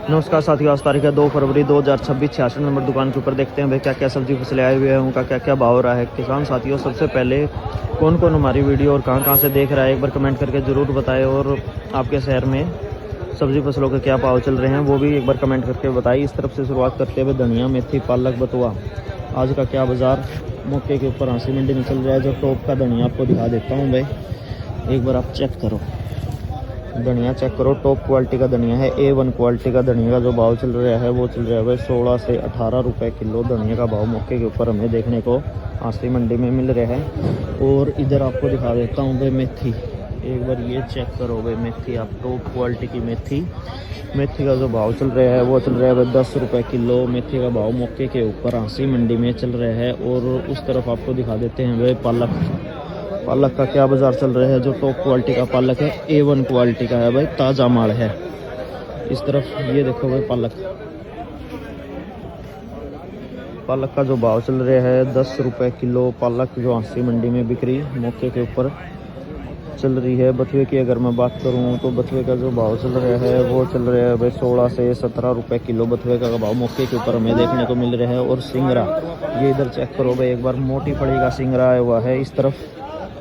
नमस्कार साथियों, आज तारीख है 2 फरवरी 2026। 66 नंबर दुकान के ऊपर देखते हैं भाई क्या क्या सब्जी फसलें आए हुए हैं, उनका क्या क्या भाव हो रहा है। किसान साथियों, सबसे पहले कौन कौन हमारी वीडियो और कहाँ से देख रहा है एक बार कमेंट करके ज़रूर बताएं, और आपके शहर में सब्जी फसलों के क्या भाव चल रहे हैं वो भी एक बार कमेंट करके बताइए। इस तरफ से शुरुआत करते हुए धनिया, मेथी, पालक, बथुआ, आज का क्या बाज़ार मौके के ऊपर हाँसी मंडी में चल रहा है। जो टॉप का धनिया आपको दिखा देता हूँ भाई, एक बार आप चेक करो, धनिया चेक करो। टॉप क्वालिटी का धनिया है, A1 क्वालिटी का धनिया का जो भाव चल रहा है वो चल रहा है भाई 16 से 18 रुपए किलो। धनिया का भाव मौके के ऊपर हमें देखने को हाँसी मंडी में मिल रहा है। और इधर आपको दिखा देता हूँ भाई मेथी, एक बार ये चेक करो भाई मेथी, आप टॉप क्वालिटी की मेथी का जो भाव चल रहा है वो चल रहा है भाई 10 रुपये किलो। मेथी का भाव मौके के ऊपर हाँसी मंडी में चल रहा है। और उस तरफ आपको दिखा देते हैं भाई पालक का क्या बाज़ार चल रहा है। जो टॉप क्वालिटी का पालक है, A1 क्वालिटी का है भाई, ताज़ा माल है। इस तरफ ये देखो भाई पालक का जो भाव चल रहा है 10 रुपये किलो। पालक जो हाँसी मंडी में बिक्री मौके के ऊपर चल रही है। बथुए की अगर मैं बात करूं तो बथुए का जो भाव चल रहा है वो चल रहा है भाई 16 से 17 रुपये किलो। बथुए का भाव मौके के ऊपर हमें देखने को मिल रहा है। और सिंगरा, ये इधर चेक करो भाई एक बार, मोटी फड़ी का सिंगरा आया हुआ है। इस तरफ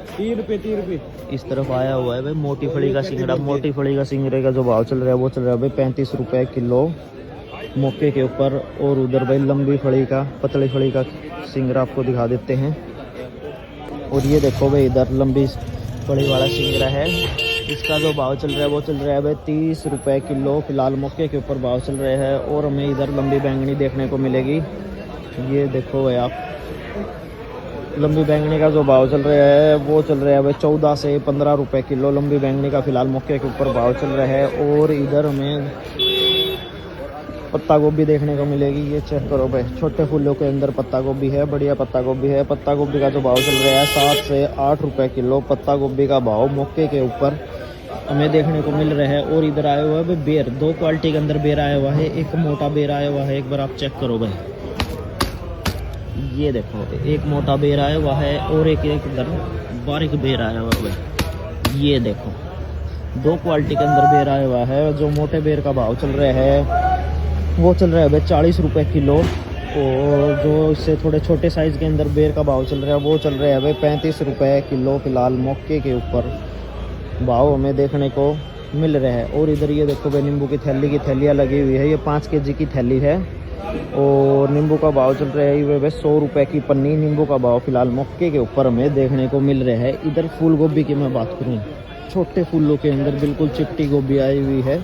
3 रुपये इस तरफ आया हुआ है भाई मोटी फड़ी का सिंगड़ा। मोटी फड़ी का सिंगड़े का जो भाव चल रहा है वो चल रहा है भाई 35 रुपये किलो मौके के ऊपर। और उधर भाई लंबी फड़ी का, पतली फड़ी का सिंगड़ा आपको दिखा देते हैं। और ये देखो भाई इधर लंबी फड़ी वाला सिंगड़ा है, इसका जो भाव चल रहा है वो चल रहा है भाई 30 रुपये किलो। फिलहाल मौके के ऊपर भाव चल रहे हैं। और हमें इधर लंबी बैंगनी देखने को मिलेगी, ये देखो भाई आप, लंबी बैंगनी का जो भाव चल रहा है वो चल रहा है भाई 14 से 15 रुपये किलो। लंबी बैंगनी का फिलहाल मौके के ऊपर भाव चल रहा है। और इधर हमें पत्ता गोभी देखने को मिलेगी, ये चेक करो भाई, छोटे फूलों के अंदर पत्ता गोभी है, बढ़िया पत्ता गोभी है। पत्ता गोभी का जो भाव चल रहा है 7 से 8 रुपये किलो। पत्ता गोभी का भाव मौके के ऊपर हमें देखने को मिल रहा है। और इधर आया हुआ है भाई बेर, 2 क्वालिटी के अंदर बेर आया हुआ है। एक मोटा बेर आया हुआ है, एक बार आप चेक करो भाई, ये देखो एक मोटा बेर आया हुआ है और एक इधर बारीक बेर आया हुआ है। ये देखो 2 क्वालिटी के अंदर बेर आया हुआ है। जो मोटे बेर का भाव चल रहा है वो चल रहा है भाई 40 रुपये किलो। और जो इससे थोड़े छोटे साइज़ के अंदर बेर का भाव चल रहा है वो चल रहा है भाई 35 रुपये किलो। फिलहाल मौके के ऊपर भाव हमें देखने को मिल रहा है। और इधर ये देखो भाई नींबू की थैलियाँ लगी हुई है, ये 5 kg की थैली है। और नींबू का भाव चल रहा है वह 100 रुपये की पन्नी। नींबू का भाव फिलहाल मौके के ऊपर हमें देखने को मिल रहा है। इधर फूल गोभी की मैं बात करूं, छोटे फूलों के अंदर बिल्कुल चिट्टी गोभी आई हुई है,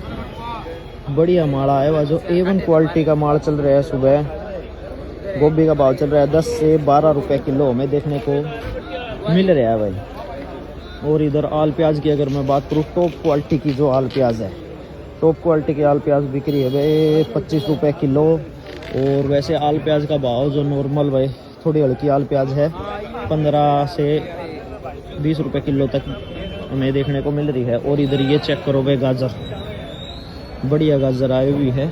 बढ़िया माल आया हुआ। जो A1 क्वालिटी का माल चल रहा है, सुबह गोभी का भाव चल रहा है 10 से 12 रुपये किलो हमें देखने को मिल रहा है भाई। और इधर आल प्याज की अगर मैं बात करूँ, टॉप क्वालिटी की जो आल प्याज है, टॉप क्वालिटी की आल प्याज बिक्री है भाई 25 रुपये किलो। और वैसे आल प्याज का भाव जो नॉर्मल भाई थोड़ी हल्की आल प्याज है 15 से 20 रुपये किलो तक हमें देखने को मिल रही है। और इधर ये चेक करो भाई गाजर, बढ़िया गाजर आई हुई है,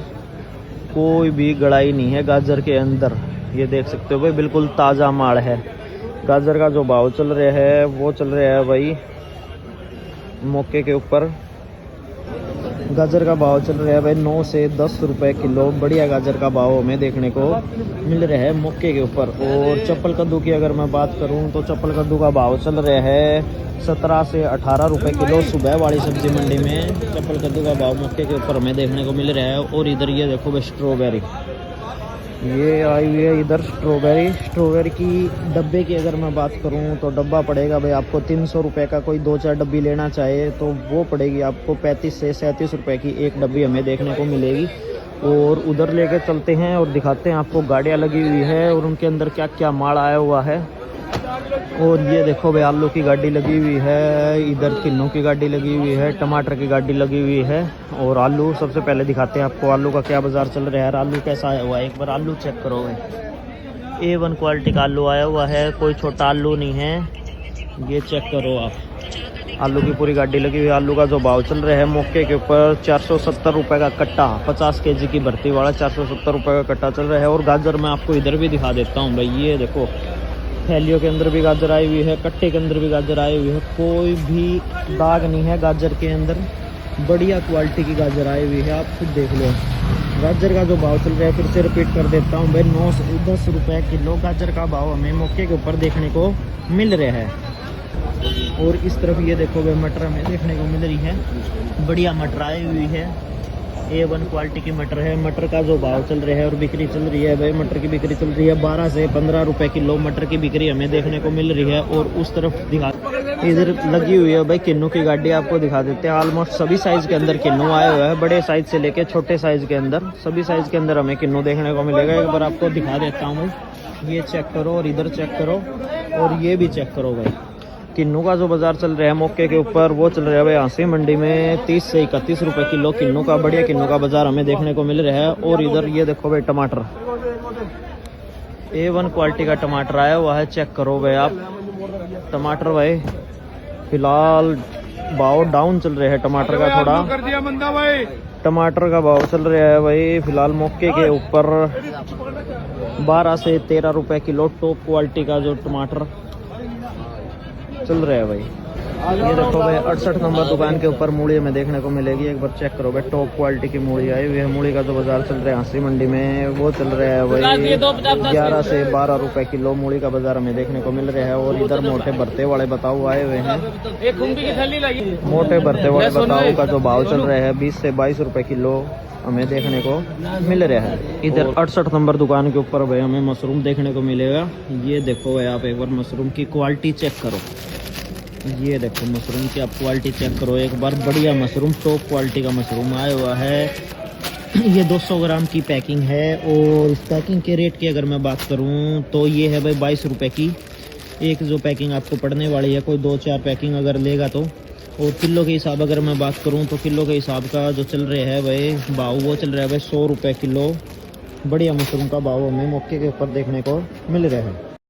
कोई भी गड़ाई नहीं है गाजर के अंदर, ये देख सकते हो भाई बिल्कुल ताज़ा माल है। गाजर का जो भाव चल रहा है वो चल रहा है भाई मौके के ऊपर, गाजर का भाव चल रहा है भाई 9 से 10 रुपये किलो। बढ़िया गाजर का भाव हमें देखने को मिल रहा है मौके के ऊपर। और चप्पल कद्दू की अगर मैं बात करूं तो चप्पल कद्दू का भाव चल रहा है 17 से 18 रुपये किलो। सुबह वाली सब्जी मंडी में चप्पल कद्दू का भाव मौके के ऊपर हमें देखने को मिल रहा है। और इधर ये देखो भाई स्ट्रॉबेरी, ये आई हुई है इधर स्ट्रॉबेरी की डब्बे की अगर मैं बात करूं तो डब्बा पड़ेगा भाई आपको 300 रुपये का। कोई 2-4 डब्बी लेना चाहे तो वो पड़ेगी आपको 35 से 37 रुपये की एक डब्बी हमें देखने को मिलेगी। और उधर लेके चलते हैं और दिखाते हैं आपको गाड़ियां लगी हुई है और उनके अंदर क्या क्या माल आया हुआ है। और ये देखो भाई आलू की गाड़ी लगी हुई है, इधर किन्नू की गाड़ी लगी हुई है, टमाटर की गाड़ी लगी हुई है। और आलू सबसे पहले दिखाते हैं आपको आलू का क्या बाज़ार चल रहा है। आलू कैसा आया हुआ है एक बार आलू चेक करो भाई, A1 क्वालिटी का आलू आया हुआ है, कोई छोटा आलू नहीं है, ये चेक करो आप। आलू की पूरी गाड़ी लगी हुई है। आलू का जो भाव चल रहा है मौके के ऊपर 470 रुपये का कट्टा, 50 kg की भर्ती वाला 470 रुपये का कट्टा चल रहा है। और गाजर मैं आपको इधर भी दिखा देता हूँ भाई, ये देखो थैलियों के अंदर भी गाजर आई हुई है, कट्टे के अंदर भी गाजर आई हुई है, कोई भी दाग नहीं है गाजर के अंदर। बढ़िया क्वालिटी की गाजर आई हुई है, आप खुद देख लो। गाजर का जो भाव चल रहा है फिर से रिपीट कर देता हूँ भाई, 9-10 रुपये किलो गाजर का भाव हमें मौके के ऊपर देखने को मिल रहा है। और इस तरफ ये देखो भाई मटर हमें देखने को मिल रही है, बढ़िया मटर आई हुई है, A1 क्वालिटी की मटर है। मटर का जो भाव चल रहा है और बिक्री चल रही है भाई, मटर की बिक्री चल रही है 12 से 15 रुपए किलो मटर की बिक्री हमें देखने को मिल रही है। और उस तरफ दिखा, इधर लगी हुई है भाई किन्नू की गाड़ी, आपको दिखा देते हैं। ऑलमोस्ट सभी साइज के अंदर किन्नू आए हुए हैं, बड़े साइज से लेके छोटे साइज के अंदर सभी साइज के अंदर हमें किन्नू देखने को मिलेगा। एक बार आपको दिखा देता हूँ भाई, ये चेक करो और इधर चेक करो और ये भी चेक करो भाई। किन्नू का जो बाजार चल रहा है मौके के ऊपर वो चल रहा है भाई हांसी मंडी में 30 से 31 रुपए किलो किन्नू का, बढ़िया किन्नू का बाजार हमें देखने को मिल रहा है। और इधर ये देखो भाई टमाटर, A1 क्वालिटी का टमाटर आया हुआ है, चेक करो भाई आप। टमाटर भाई फिलहाल भाव डाउन चल रहा है टमाटर का, थोड़ा टमाटर का भाव चल रहा है भाई फिलहाल मौके के ऊपर 12 से 13 रुपए किलो टॉप क्वालिटी का जो टमाटर चल रहा है भाई। ये देखो भाई 68 नंबर दुकान के ऊपर मूली हमें देखने को मिलेगी, एक बार चेक करो भाई। टॉप क्वालिटी की मूली आई हुई है, मूली का जो बाजार चल रहा है हांसी मंडी में वो चल रहा है भाई 11 से 12 रुपए किलो मूली का बाजार हमें देखने को मिल रहा है। और इधर मोटे भरते वाले बताओ आए हुए हैं, मोटे भरते वाले बताओ का जो भाव चल रहा है 20 से 22 रुपए किलो हमें देखने को मिल रहा है। इधर 68 नंबर दुकान के ऊपर भाई हमें मशरूम देखने को मिलेगा। ये देखो भाई आप एक बार मशरूम की क्वालिटी चेक करो, ये देखो मशरूम की आप क्वालिटी चेक करो एक बार, बढ़िया मशरूम टॉप क्वालिटी का मशरूम आया हुआ है। ये 200 ग्राम की पैकिंग है। और इस पैकिंग के रेट की अगर मैं बात करूं तो ये है भाई 22 रुपये की एक जो पैकिंग आपको पड़ने वाली है, कोई 2-4 पैकिंग अगर लेगा तो। और किलो के हिसाब अगर मैं बात करूं तो किलो के हिसाब का जो चल रहा है भाई भाव वो चल रहा है भाई 100 रुपये किलो। बढ़िया मशरूम का भाव हमें मौके के ऊपर देखने को मिल रहा है।